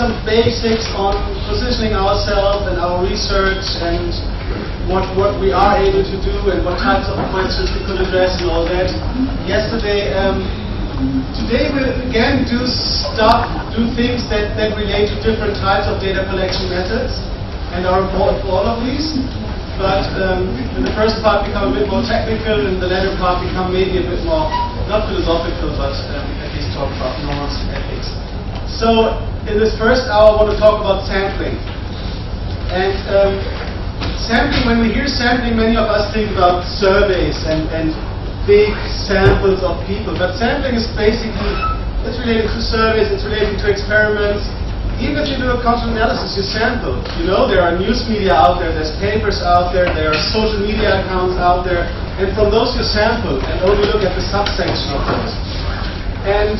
some basics on positioning ourselves and our research and what we are able to do and what types of questions we could address and all that. Yesterday, today we'll again do things that relate to different types of data collection methods and are important for all of these. But in the first part become a bit more technical, and the latter part become maybe a bit more, not philosophical, but at least talk about norms and ethics. So in this first hour I want to talk about sampling. And sampling, when we hear sampling, many of us think about surveys and big samples of people. But sampling is basically, it's related to surveys, it's related to experiments. Even if you do a content analysis, you sample. You know, there are news media out there, there's papers out there are social media accounts out there, and from those you sample and only look at the subsection of those. And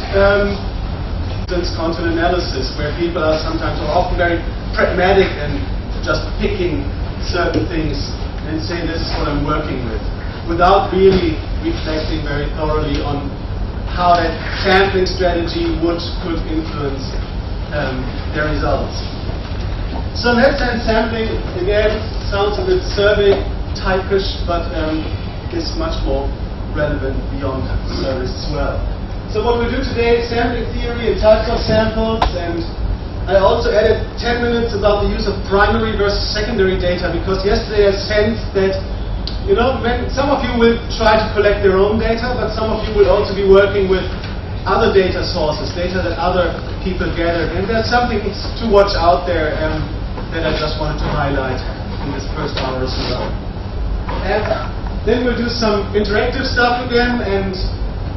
content analysis, where people are sometimes or often very pragmatic and just picking certain things and saying this is what I'm working with, without really reflecting very thoroughly on how that sampling strategy could influence their results. So in that sense, sampling again sounds a bit survey typish, but is much more relevant beyond surveys as well. So what we do today is sampling theory and types of samples, and I also added 10 minutes about the use of primary versus secondary data, because yesterday I sensed that, you know, some of you will try to collect their own data, but some of you will also be working with other data sources, data that other people gathered, and there's something to watch out there that I just wanted to highlight in this first hour as well. And then we'll do some interactive stuff again, and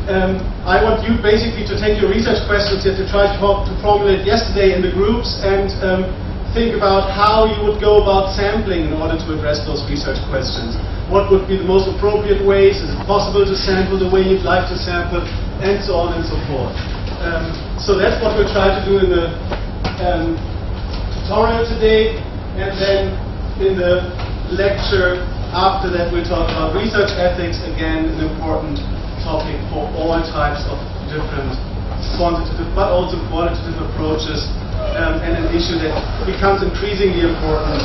I want you basically to take your research questions you have to try to formulate yesterday in the groups, and think about how you would go about sampling in order to address those research questions. What would be the most appropriate ways? Is it possible to sample the way you'd like to sample? And so on and so forth. So that's what we'll try to do in the tutorial today, and then in the lecture after that we'll talk about research ethics, again an important topic for all types of different quantitative but also qualitative approaches, and an issue that becomes increasingly important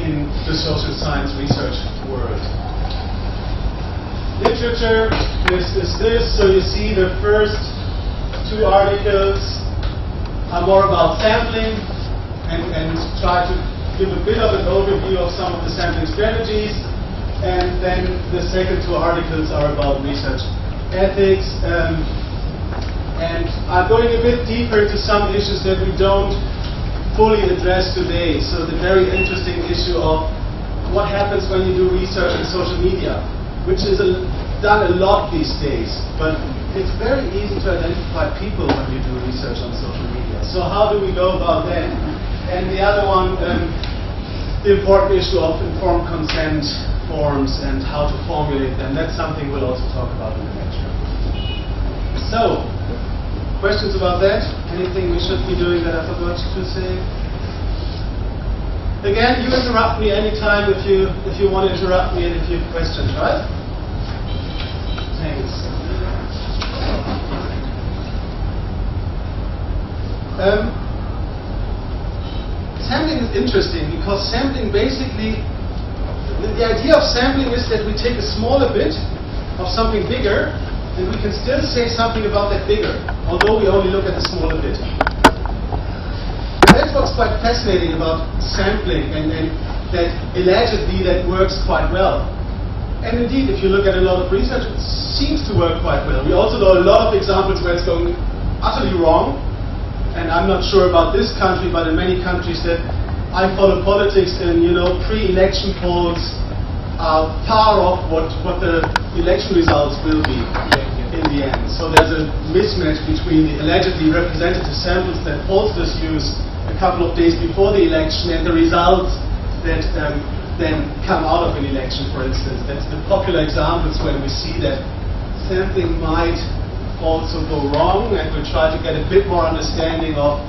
in the social science research world. Literature is this, so you see the first two articles are more about sampling and try to give a bit of an overview of some of the sampling strategies, and then the second two articles are about research ethics, and I'm going a bit deeper into some issues that we don't fully address today. So the very interesting issue of what happens when you do research in social media, which is done a lot these days, but it's very easy to identify people when you do research on social media. So how do we go about that? And the other one, the important issue of informed consent forms and how to formulate them. That's something we'll also talk about in the lecture. So, questions about that? Anything we should be doing that I forgot to say? Again, you interrupt me anytime if you want to interrupt me and if you have questions, right? Thanks. Sampling is interesting because sampling basically, the idea of sampling is that we take a smaller bit of something bigger and we can still say something about that bigger, although we only look at the smaller bit. That's what's quite fascinating about sampling, and that allegedly that works quite well. And indeed, if you look at a lot of research, it seems to work quite well. We also know a lot of examples where it's going utterly wrong, and I'm not sure about this country, but in many countries that I follow politics, and pre-election polls are far off what the election results will be in the end. So there's a mismatch between the allegedly representative samples that pollsters use a couple of days before the election and the results that then come out of an election, for instance. That's the popular examples when we see that sampling might also go wrong, and we'll try to get a bit more understanding of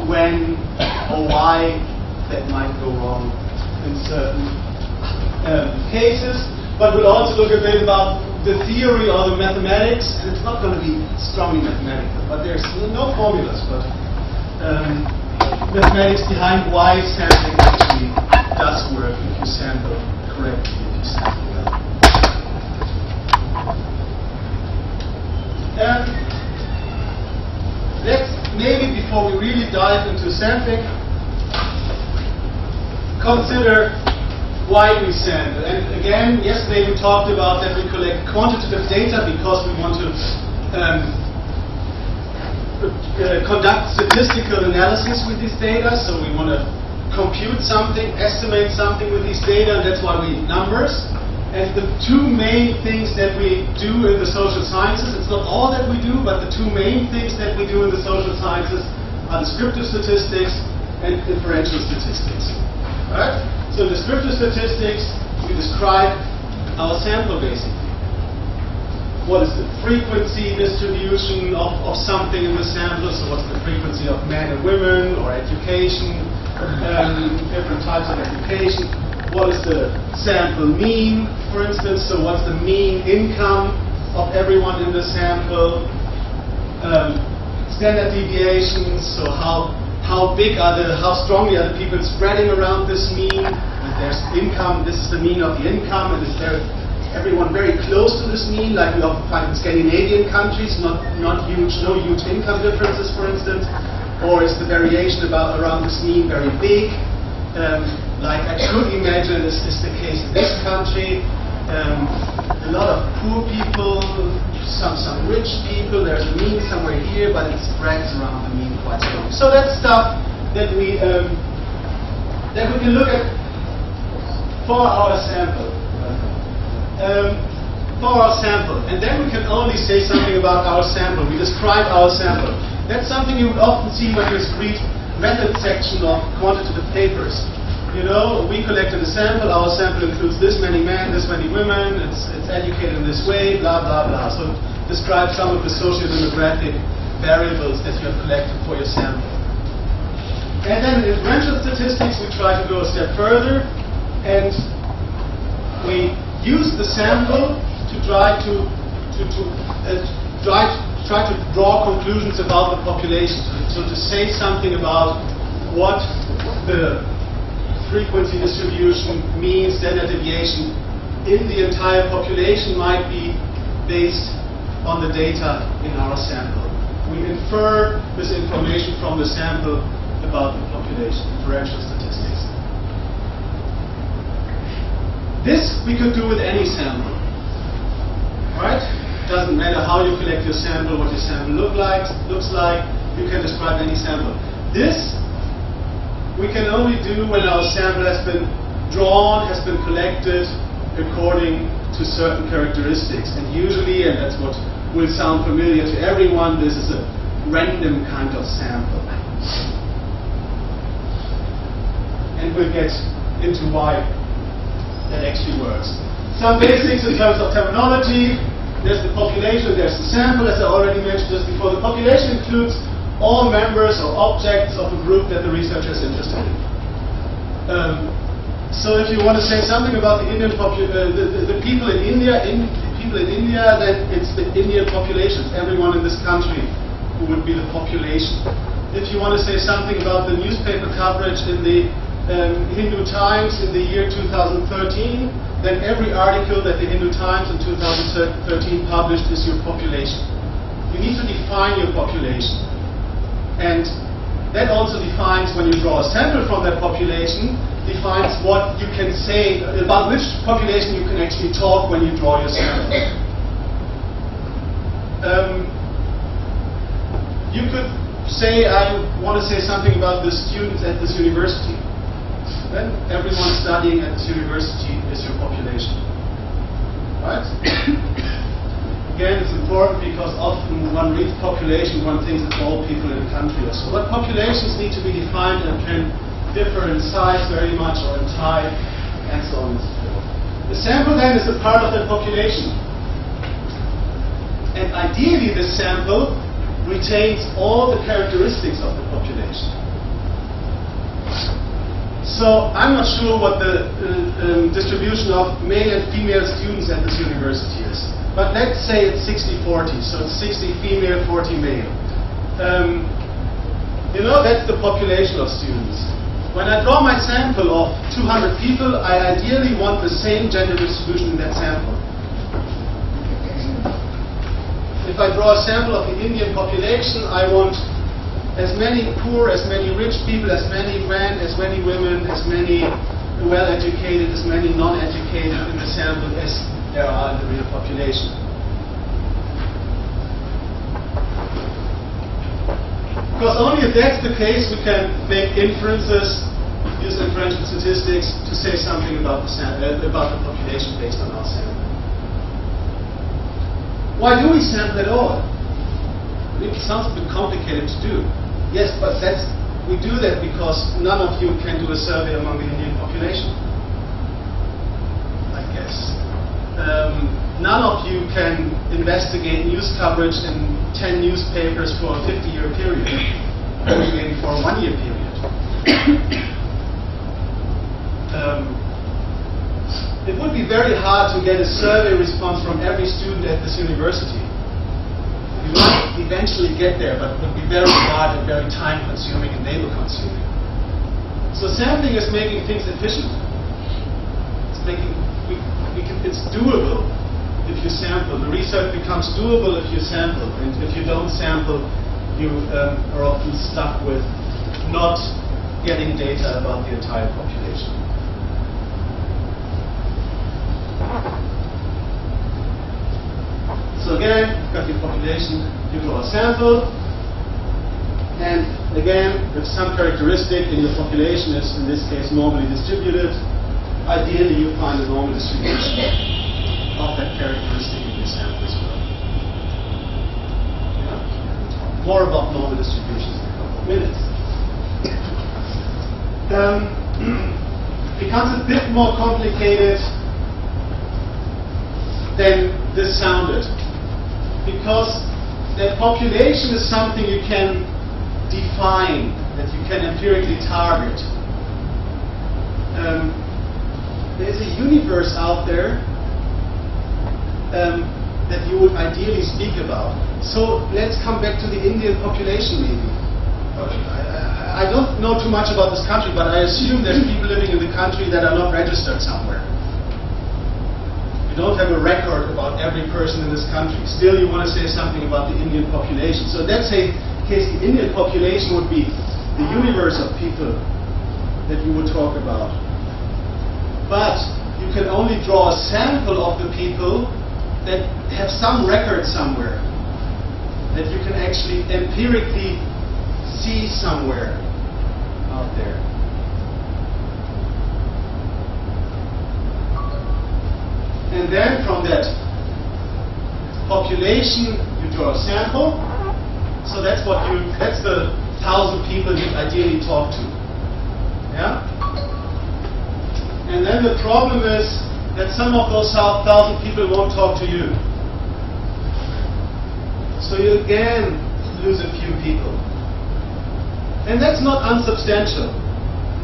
when or why that might go wrong in certain cases. But we'll also look a bit about the theory or the mathematics, and it's not going to be strongly mathematical, but there's no formulas, but mathematics behind why sampling actually does work if you sample correctly, if you sample well. Let's maybe, before we really dive into sampling, consider why we sample. And again, yesterday we talked about that we collect quantitative data because we want to conduct statistical analysis with these data. So we want to compute something, estimate something with these data, and that's why we need numbers. And the two main things that we do in the social sciences, it's not all that we do, but the two main things that we do in the social sciences are descriptive statistics and inferential statistics. Right? So in descriptive statistics, we describe our sample basically. What is the frequency distribution of something in the sample? So what's the frequency of men and women, or education, different types of education? What is the sample mean, for instance? So what's the mean income of everyone in the sample? Standard deviations, so how strongly are the people spreading around this mean? If there's income, this is the mean of the income, and is there everyone very close to this mean, like we often find in Scandinavian countries, no huge income differences, for instance? Or is the variation around this mean very big? Like I could imagine is the case in this country. A lot of poor people, some rich people, there's a mean somewhere here, but it spreads around the mean quite strongly. So that's stuff that we can look at for our sample. And then we can only say something about our sample. We describe our sample. That's something you would often see when you read method section of quantitative papers. You know, we collected a sample, our sample includes this many men, this many women, it's educated in this way, blah, blah, blah. So describe some of the socio-demographic variables that you have collected for your sample. And then in inferential statistics, we try to go a step further, and we use the sample to try to draw conclusions about the population. So to say something about what the frequency distribution, mean, standard deviation in the entire population might be based on the data in our sample. We infer this information from the sample about the population, inferential statistics. This we could do with any sample. Right? Doesn't matter how you collect your sample, what your sample looks like, you can describe any sample. This we can only do when our sample has been drawn, has been collected according to certain characteristics. And usually, and that's what will sound familiar to everyone, this is a random kind of sample. And we'll get into why that actually works. Some basics in terms of terminology. There's the population, there's the sample, as I already mentioned just before. The population includes all members or objects of a group that the researcher is interested in. So if you want to say something about the Indian the people in India, then it's the Indian population, everyone in this country who would be the population. If you want to say something about the newspaper coverage in the Hindu Times in the year 2013, then every article that the Hindu Times in 2013 published is your population. You need to define your population. And that also defines, when you draw a sample from that population, defines what you can say about which population you can actually talk when you draw your sample. You could say, I want to say something about the students at this university. Then everyone studying at this university is your population. Right? Again, it's important because often one reads population, one thinks it's all people in the country or so. But populations need to be defined and can differ in size very much or in type and so on and so forth. The sample then is a part of that population. And ideally this sample retains all the characteristics of the population. So I'm not sure what the distribution of male and female students at this university is. But let's say it's 60-40, so it's 60 female, 40 male. You know, that's the population of students. When I draw my sample of 200 people, I ideally want the same gender distribution in that sample. If I draw a sample of the Indian population, I want as many poor, as many rich people, as many men, as many women, as many well-educated, as many non-educated in the sample as there are in the real population. Because only if that's the case we can make inferences, use inferential statistics to say something about the population based on our sample. Why do we sample at all? It sounds a bit complicated to do. Yes, but we do that because none of you can do a survey among the Indian population, I guess. None of you can investigate news coverage in 10 newspapers for a 50-year period, or maybe for a 1-year period. It would be very hard to get a survey response from every student at this university. We might eventually get there, but it would be very hard and very time-consuming and labor-consuming. So sampling is making things efficient. It's doable if you sample. The research becomes doable if you sample, and if you don't sample, you are often stuck with not getting data about the entire population. So again, you've got your population, you draw a sample, and again, if some characteristic in your population is, in this case, normally distributed, ideally you find a normal distribution of that characteristic in your sample as well. Yeah. More about normal distributions in a couple of minutes. Becomes a bit more complicated than this sounded, because the population is something you can define, that you can empirically target. There's a universe out there that you would ideally speak about. So let's come back to the Indian population maybe. I don't know too much about this country, but I assume there's people living in the country that are not registered somewhere. You don't have a record about every person in this country. Still, you want to say something about the Indian population. So in that case, the Indian population would be the universe of people that you would talk about. But you can only draw a sample of the people that have some record somewhere, that you can actually empirically see somewhere out there. And then from that population, you draw a sample. So that's the 1,000 people you ideally talk to. Yeah? And then the problem is that some of those 1,000 people won't talk to you. So you again lose a few people. And that's not unsubstantial.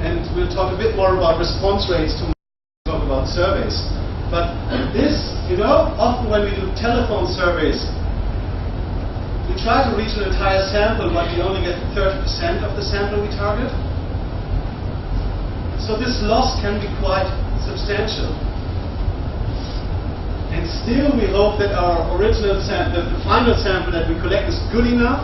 And we'll talk a bit more about response rates tomorrow when we talk about surveys. But this, often when we do telephone surveys, we try to reach an entire sample, but we only get 30% of the sample we target. So this loss can be quite substantial. And still we hope that our original sample, the final sample that we collect is good enough.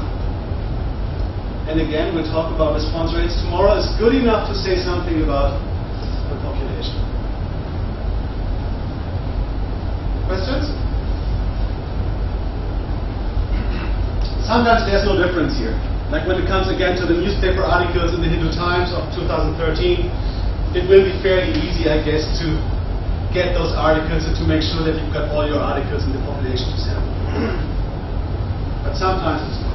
And again, we'll talk about response rates tomorrow, is good enough to say something about the population. Questions? Sometimes there's no difference here. Like when it comes again to the newspaper articles in the Hindu Times of 2013, it will be fairly easy, I guess, to get those articles and to make sure that you've got all your articles in the population sample. But sometimes it's not.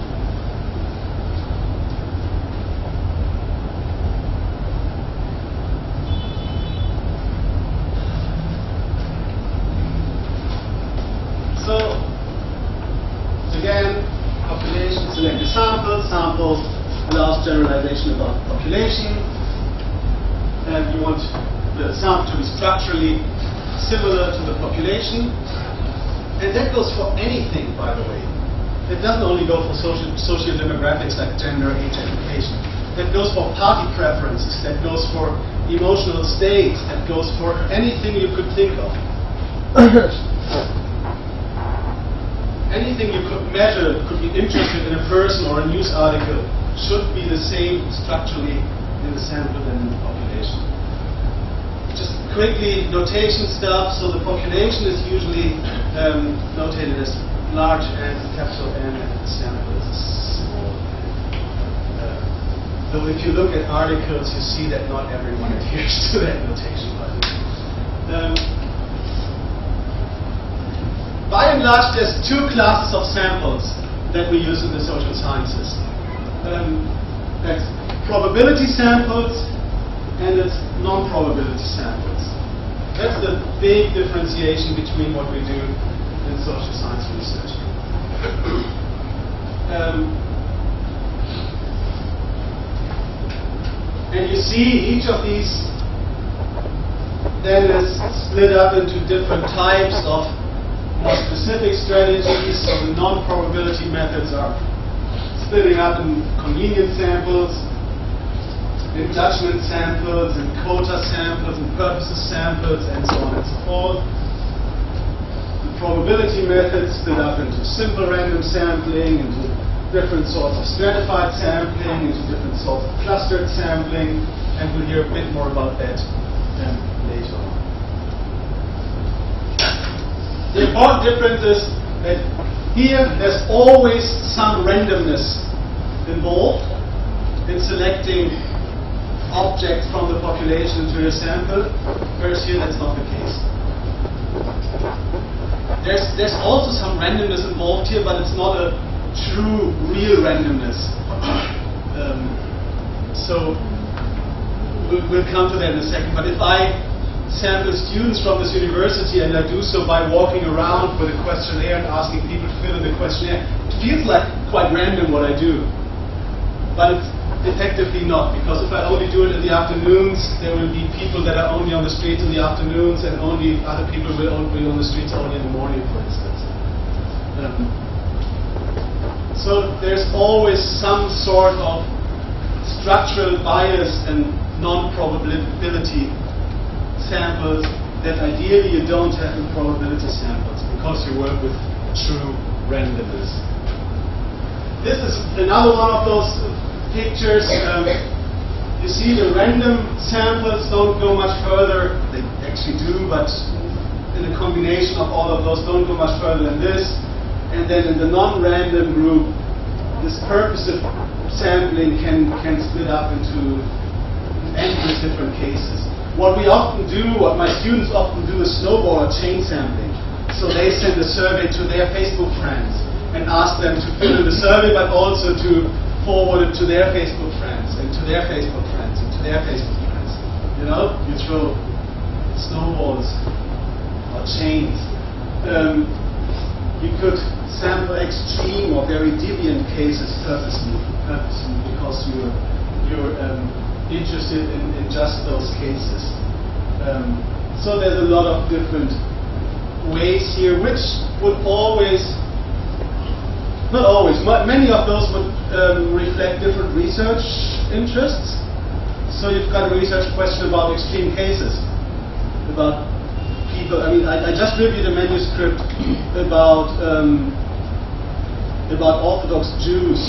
So, again, population, select a sample. Sample allows generalization about the population. And you want the sample to be structurally similar to the population. And that goes for anything, by the way. It doesn't only go for social demographics like gender, age, education. That goes for party preferences. That goes for emotional states. That goes for anything you could think of. Anything you could measure, could be interested in a person or a news article, should be the same structurally in the sample than in the population. Just quickly, notation stuff. So the population is usually notated as large N, capital N, and the sample is small n. Though if you look at articles, you see that not everyone adheres to that notation. By and large, there's two classes of samples that we use in the social sciences. That's probability samples and it's non-probability samples. That's the big differentiation between what we do in social science research. And you see each of these then is split up into different types of more specific strategies. So the non-probability methods are splitting up in convenience samples, in judgment samples, in quota samples, in purposes samples, and so on and so forth. The probability methods split up into simple random sampling, into different sorts of stratified sampling, into different sorts of clustered sampling, and we'll hear a bit more about that later on. The important difference is that here there's always some randomness involved in selecting objects from the population to your sample, whereas here that's not the case. There's also some randomness involved here, but it's not a true, real randomness. So we'll come to that in a second. But if I sample students from this university and I do so by walking around with a questionnaire and asking people to fill in the questionnaire, it feels like quite random what I do. But it's effectively not, because if I only do it in the afternoons, there will be people that are only on the streets in the afternoons, and only other people will be on the streets only in the morning, for instance. So there's always some sort of structural bias and non-probability samples that ideally you don't have in probability samples, because you work with true randomness. This is another one of those pictures. You see the random samples don't go much further. They actually do, but in a combination of all of those don't go much further than this. And then in the non-random group, this purposive sampling can split up into endless different cases. What we often do, what my students often do, is snowball or chain sampling. So they send a survey to their Facebook friends and ask them to fill in the survey, but also to forward it to their Facebook friends, and to their Facebook friends, and to their Facebook friends. You know, you throw snowballs or chains. You could sample extreme or very deviant cases purposely because you're interested in just those cases. So there's a lot of different ways here, which would always, not always, many of those would reflect different research interests. So you've got a research question about extreme cases, about people. I mean, I just reviewed a manuscript about Orthodox Jews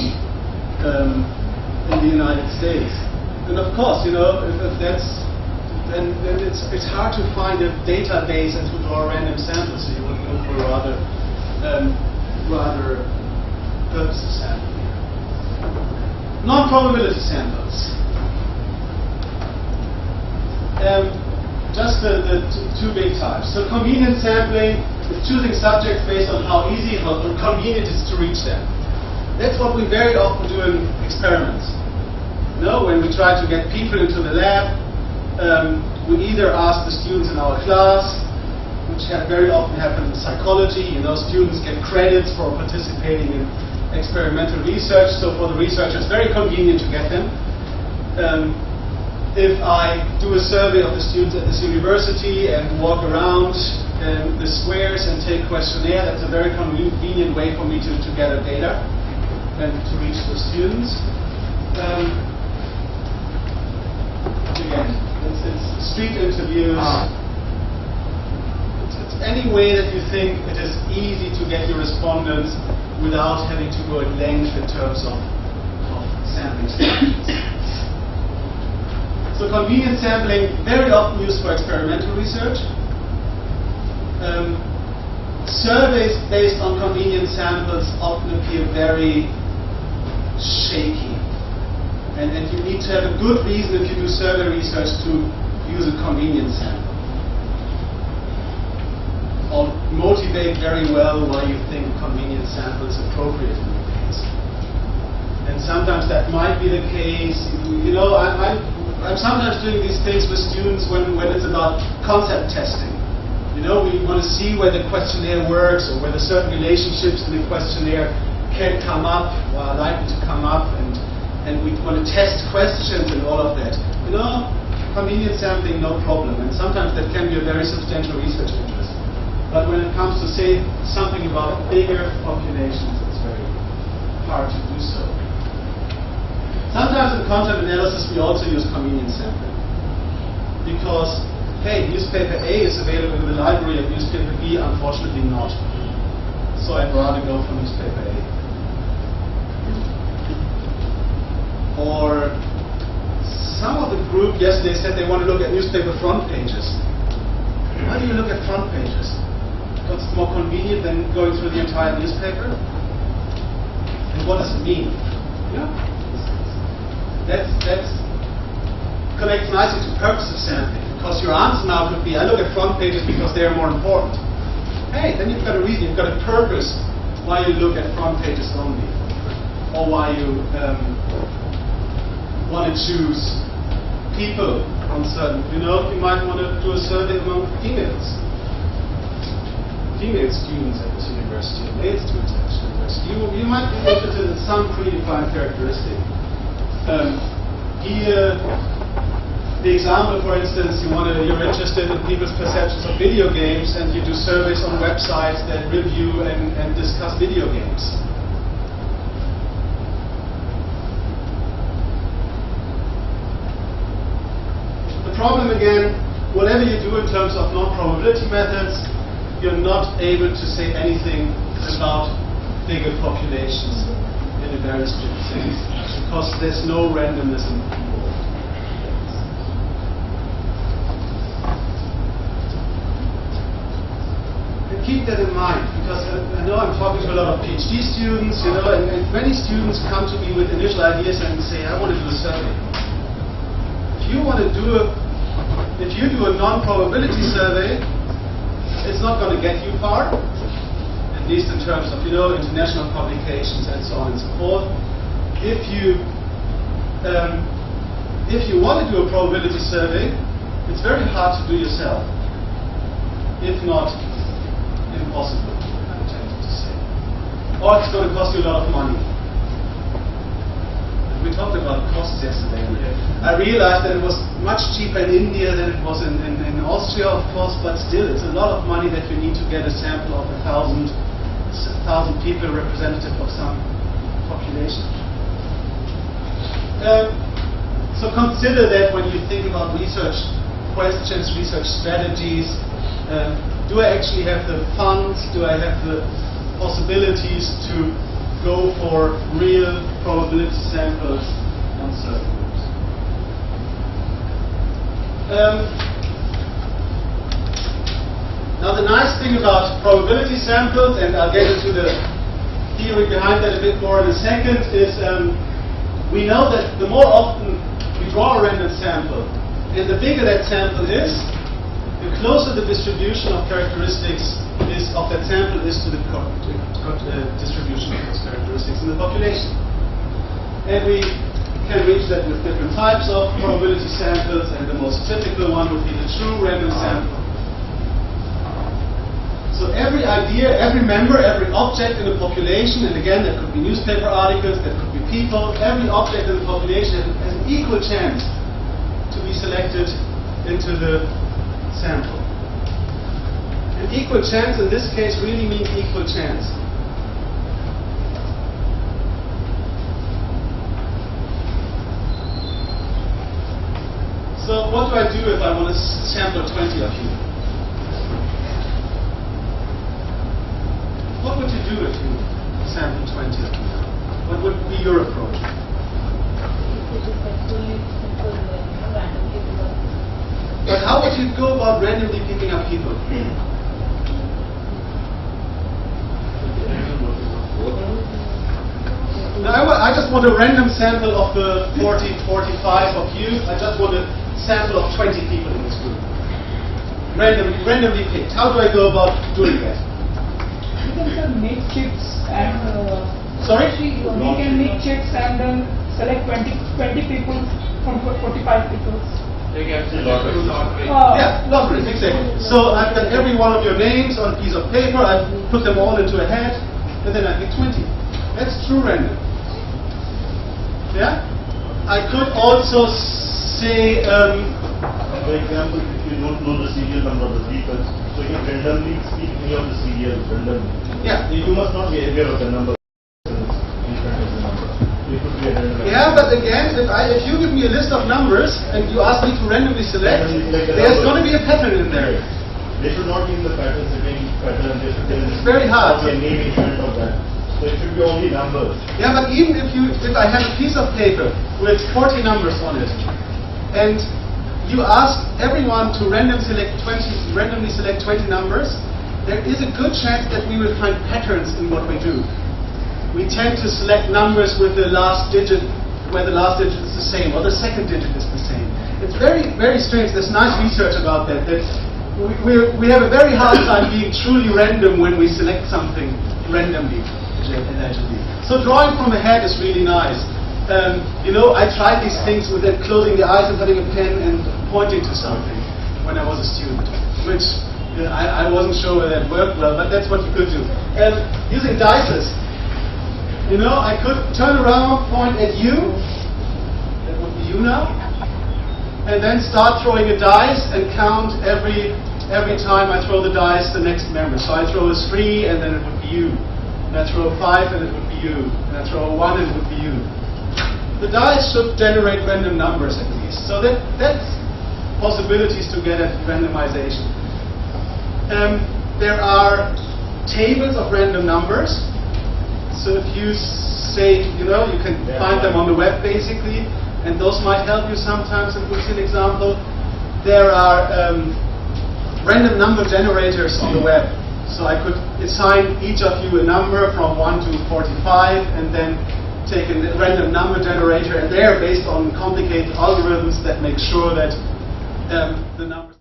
in the United States. And of course, you know, if that's, then it's hard to find a database and to draw random samples. So you would go for rather purposive sampling. Non-probability samples. Just the two big types. So convenient sampling is choosing subjects based on how easy or convenient it is to reach them. That's what we very often do in experiments. You know, when we try to get people into the lab, we either ask the students in our class, which very often happens in psychology. You know, students get credits for participating in experimental research, so for the researcher it's very convenient to get them. If I do a survey of the students at this university and walk around the squares and take questionnaire. That's a very convenient way for me to gather data and to reach the students. Again, it's street interviews. It's any way that you think it is easy to get your respondents without having to go at length in terms of sampling strategies. So convenient sampling, very often used for experimental research. Surveys based on convenient samples often appear very shaky. And you need to have a good reason if you do survey research to use a convenient sample. Or motivate very well why you think a convenient sample is appropriate in your case. And sometimes that might be the case. You know, I'm sometimes doing these things with students when it's about concept testing. You know, we want to see whether the questionnaire works or whether certain relationships in the questionnaire can come up or are likely to come up, and we want to test questions and all of that. You know, convenient sampling, no problem. And sometimes that can be a very substantial research interest. But when it comes to say something about bigger populations, it's very hard to do so. Sometimes in content analysis we also use convenient sampling. Because, hey, newspaper A is available in the library of newspaper B, unfortunately not. So I'd rather go for newspaper A. Or some of the group yesterday said they want to look at newspaper front pages. Why do you look at front pages? Because it's more convenient than going through the entire newspaper? And what does it mean? Yeah. That connects nicely to purposive sampling, because your answer now could be, I look at front pages because they're more important. Hey, then you've got a reason, you've got a purpose why you look at front pages only, or why you want to choose people on certain, you know, you might want to do a survey among female students at this university, male students at this university. You might be interested in some predefined characteristic. Here, the example, for instance, you're interested in people's perceptions of video games, and you do surveys on websites that review and discuss video games. The problem again, whatever you do in terms of non-probability methods, you're not able to say anything about bigger populations in a very strict sense, because there's no randomness involved. And keep that in mind, because I know I'm talking to a lot of PhD students, you know, and many students come to me with initial ideas and say, I want to do a survey. If you do a non-probability survey, it's not going to get you far, at least in terms of, you know, international publications and so on and so forth. If you want to do a probability survey, it's very hard to do yourself, if not impossible, I'm tempted to say. Or it's going to cost you a lot of money. We talked about costs yesterday. I realized that it was much cheaper in India than it was in Austria, of course, but still, it's a lot of money that you need to get a sample of 1,000 people representative of some population. So consider that when you think about research questions, research strategies. Do I actually have the funds? Do I have the possibilities to go for real probability samples on certain groups? Now the nice thing about probability samples, and I'll get into the theory behind that a bit more in a second, is we know that the more often we draw a random sample, and the bigger that sample is, the closer the distribution of characteristics of that sample is to the distribution of those characteristics in the population. And we can reach that with different types of probability samples, and the most typical one would be the true random sample. So every idea, every member, every object in the population, and again that could be newspaper articles, that could be people, every object in the population has an equal chance to be selected into the sample. And And equal chance in this case really means equal chance. So what do I do if I want to sample 20 of you? What would you do if you sample 20 of you? What would be your approach? But how would you go about randomly picking up people? Now I just want a random sample of the 40, 45 of you. I just want a sample of 20 people in this group. Randomly picked. How do I go about doing that? We can make checks and sorry? We can make checks and then select 20 people from 45 people. Yeah, lottery, exactly. So I've got every one of your names on a piece of paper, I've put them all into a hat, and then I pick 20. That's true random. Yeah? I could also say, for example, if you don't know the serial number of the people, so you can randomly speak any of the serials randomly. Yeah. You must not be aware of the number in front of the number. You could be a random. Yeah, but again, if you give me a list of numbers and you ask me to randomly select, there's going to be a pattern in there. They should not be in the pattern setting pattern. They should It's very hard. be a name in front of that. So it should be only numbers. Yeah, but even if I have a piece of paper with 40 numbers on it, and you ask everyone to randomly select 20 numbers, there is a good chance that we will find patterns in what we do. We tend to select numbers with the last digit, where the last digit is the same, or the second digit is the same. It's very, very strange. There's nice research about that. That we have a very hard time being truly random when we select something randomly, allegedly. So drawing from a hat is really nice. I tried these things with closing the eyes and having a pen and pointing to something when I was a student, which I wasn't sure whether that worked well, but that's what you could do. Using dices, I could turn around, point at you, that would be you now, and then start throwing a dice and count every time I throw the dice the next member. So I throw a 3 and then it would be you. And I throw a 5 and it would be you. And I throw a 1 and it would be you. The dice should generate random numbers at least. So that's possibilities to get at randomization. There are tables of random numbers. So if you say, you can find them on the web basically, and those might help you sometimes. And we'll see an example. There are random number generators on the web. So I could assign each of you a number from 1 to 45, and then take a random number generator, and they're based on complicated algorithms that make sure that the numbers